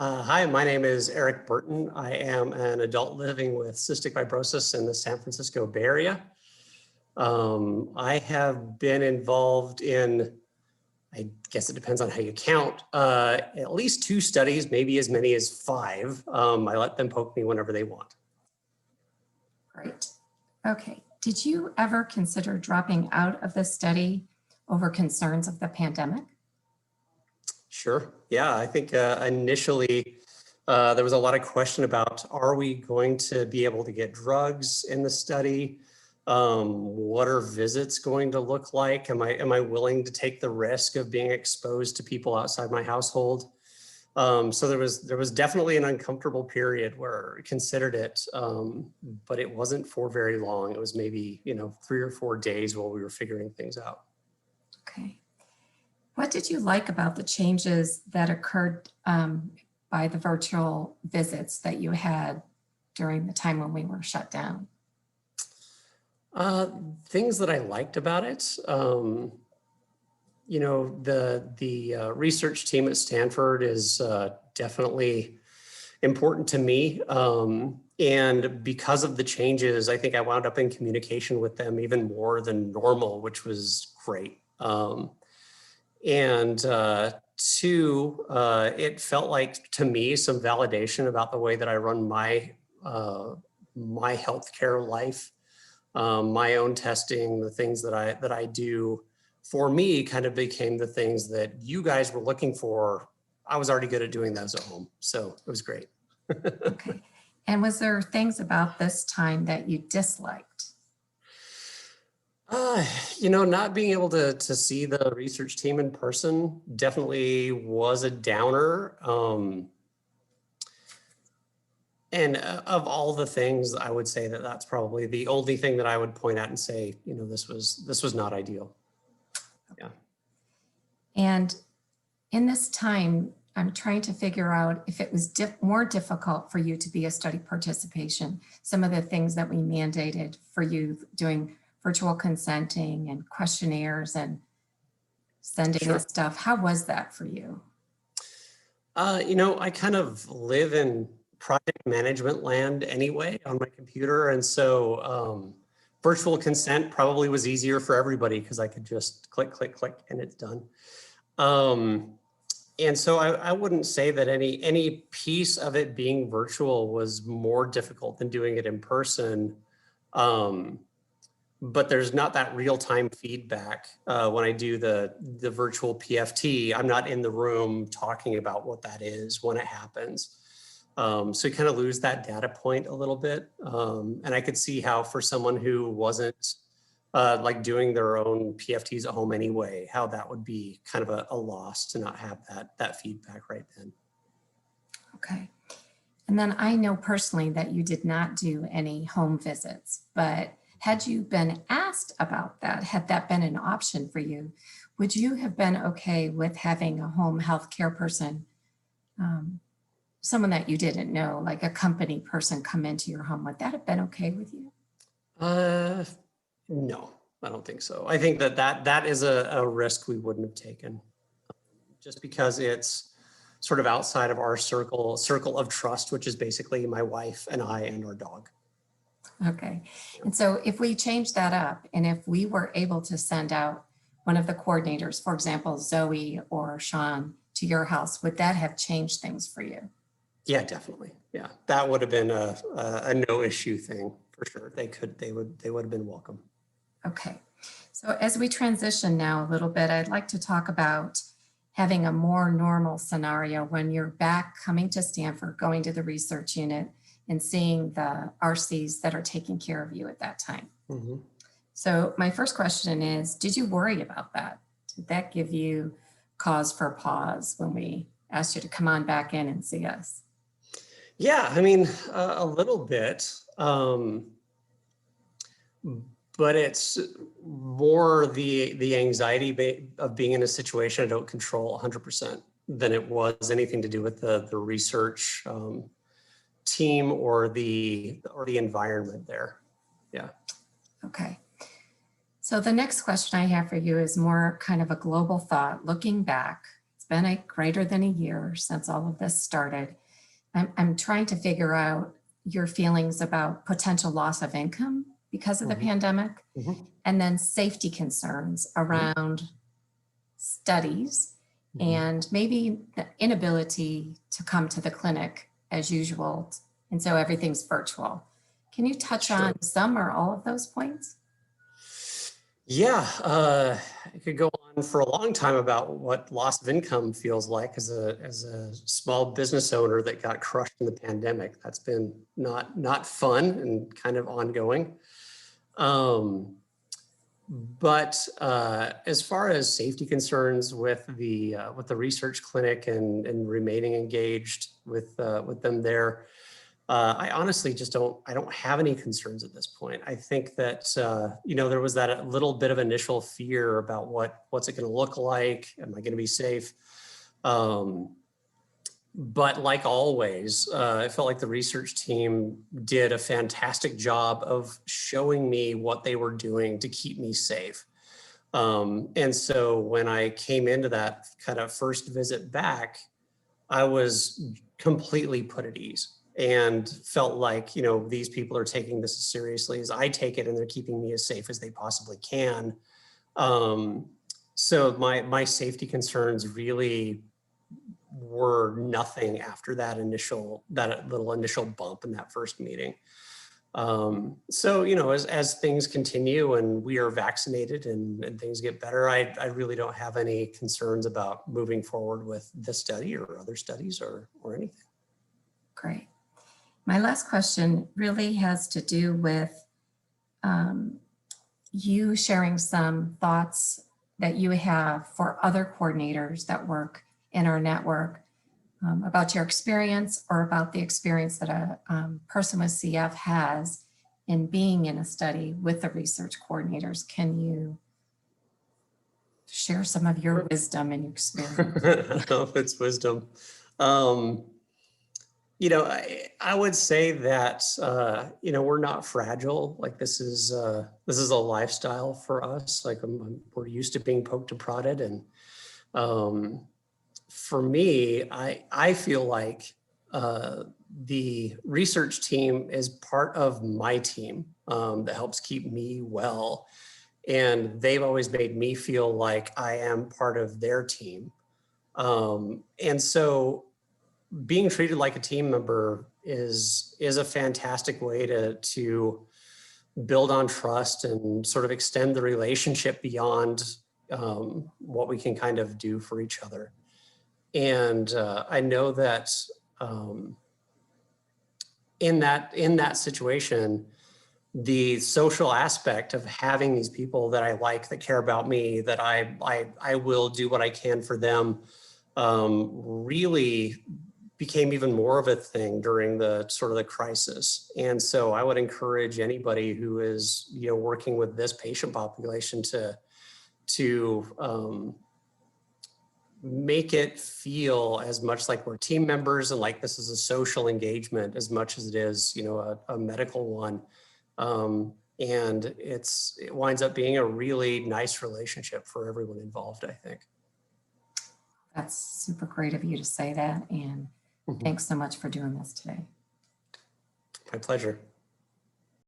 Hi, my name is Eric Burton. I am an adult living with cystic fibrosis in the San Francisco Bay Area. I have been involved in, I guess it depends on how you count, at least 2 studies, maybe as many as 5. I let them poke me whenever they want. Great. Okay. Did you ever consider dropping out of the study over concerns of the pandemic? Sure. Yeah, I think initially there was a lot of question about, are we going to be able to get drugs in the study? What are visits going to look like? Am I willing to take the risk of being exposed to people outside my household? So there was definitely an uncomfortable period where I considered it, but it wasn't for very long. It was maybe 3 or 4 days while we were figuring things out. Okay. What did you like about the changes that occurred by the virtual visits that you had during the time when we were shut down? Things that I liked about it, the research team at Stanford is definitely important to me. And because of the changes, I think I wound up in communication with them even more than normal, which was great. Two, it felt like to me some validation about the way that I run my healthcare life, my own testing, the things that I do for me kind of became the things that you guys were looking for. I was already good at doing those at home, so it was great. Okay. And was there things about this time that you disliked? Not being able to see the research team in person definitely was a downer. And of all the things, I would say that that's probably the only thing that I would point out and say, this was not ideal. Yeah. And in this time, I'm trying to figure out if it was more difficult for you to be a study participation. Some of the things that we mandated for you doing virtual consenting and questionnaires and sending Sure. us stuff. How was that for you? I kind of live in project management land anyway on my computer. And so virtual consent probably was easier for everybody because I could just click, click, click, and it's done. And so I wouldn't say that any piece of it being virtual was more difficult than doing it in person. But there's not that real-time feedback when I do the virtual PFT. I'm not in the room talking about what that is when it happens. So you kind of lose that data point a little bit. And I could see how for someone who wasn't like doing their own PFTs at home anyway, how that would be kind of a loss to not have that feedback right then. Okay. And then I know personally that you did not do any home visits, but had you been asked about that, had that been an option for you, would you have been okay with having a home health care person, someone that you didn't know, like a company person come into your home? Would that have been okay with you? No, I don't think so. I think that is a risk we wouldn't have taken just because it's sort of outside of our circle of trust, which is basically my wife and I and our dog. Okay. And so if we change that up and if we were able to send out one of the coordinators, for example, Zoe or Sean, to your house, would that have changed things for you? Yeah, definitely. Yeah, that would have been a no issue thing for sure. They would have been welcome. Okay. So as we transition now a little bit, I'd like to talk about having a more normal scenario when you're back coming to Stanford, going to the research unit and seeing the RCs that are taking care of you at that time. Mm-hmm. So my first question is, did you worry about that? Did that give you cause for pause when we asked you to come on back in and see us? Yeah, I mean, a little bit, but it's more the anxiety of being in a situation I don't control 100% than it was anything to do with the research team or the environment there. Yeah. Okay. So the next question I have for you is more kind of a global thought. Looking back, it's been a greater than a year since all of this started. I'm trying to figure out your feelings about potential loss of income because of the Mhm. pandemic, Mhm. and then safety concerns around studies Mhm. and maybe the inability to come to the clinic as usual. And so everything's virtual. Can you touch Sure. on some or all of those points? Yeah, I could go on for a long time about what loss of income feels like as a small business owner that got crushed in the pandemic. That's been not fun and kind of ongoing. Um, but as far as safety concerns with the research clinic and remaining engaged with them there, I honestly just I don't have any concerns at this point. I think that, there was that little bit of initial fear about what's it going to look like? Am I going to be safe? Um, but like always, I felt like the research team did a fantastic job of showing me what they were doing to keep me safe. And so when I came into that kind of first visit back, I was completely put at ease and felt like, these people are taking this as seriously as I take it, and they're keeping me as safe as they possibly can. Um, so my safety concerns really were nothing after that little initial bump in that first meeting. So, as things continue and we are vaccinated and things get better, I really don't have any concerns about moving forward with this study or other studies or anything. Great. My last question really has to do with um, you sharing some thoughts that you have for other coordinators that work in our network, about your experience or about the experience that a person with CF has in being in a study with the research coordinators. Can you share some of your wisdom and your experience? I don't know if it's wisdom. Um, I would say that, we're not fragile. Like this is a lifestyle for us. Like we're used to being poked and prodded. And um, for me, I feel like the research team is part of my team that helps keep me well. And they've always made me feel like I am part of their team. And so being treated like a team member is a fantastic way to build on trust and sort of extend the relationship beyond what we can kind of do for each other. And I know that um, in that situation, the social aspect of having these people that I like, that care about me, that I will do what I can for them, really became even more of a thing during the sort of the crisis. And so I would encourage anybody who is, working with this patient population to make it feel as much like we're team members and like this is a social engagement as much as it is, a medical one. And it winds up being a really nice relationship for everyone involved, I think. That's super great of you to say that. And Mhm. thanks so much for doing this today. My pleasure.